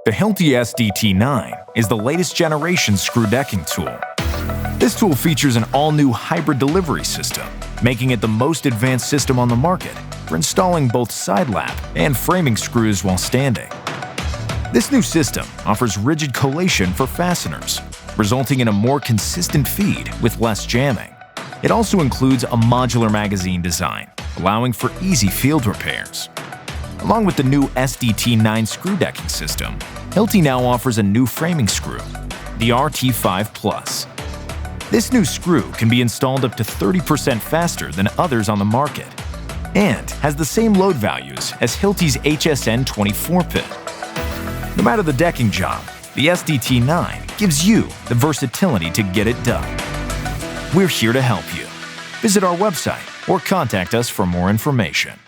The Hilti SDT 9 is the latest generation screw decking tool. This tool features an all-new hybrid delivery system, making it the most advanced system on the market for installing both side lap and framing screws while standing. This new system offers rigid collation for fasteners, resulting in a more consistent feed with less jamming. It also includes a modular magazine design, allowing for easy field repairs. Along with the new SDT 9 screw decking system, Hilti now offers a new framing screw, the RT5 Plus. This new screw can be installed up to 30% faster than others on the market and has the same load values as Hilti's HSN 24 pin. No matter the decking job, the SDT 9 gives you the versatility to get it done. We're here to help you. Visit our website or contact us for more information.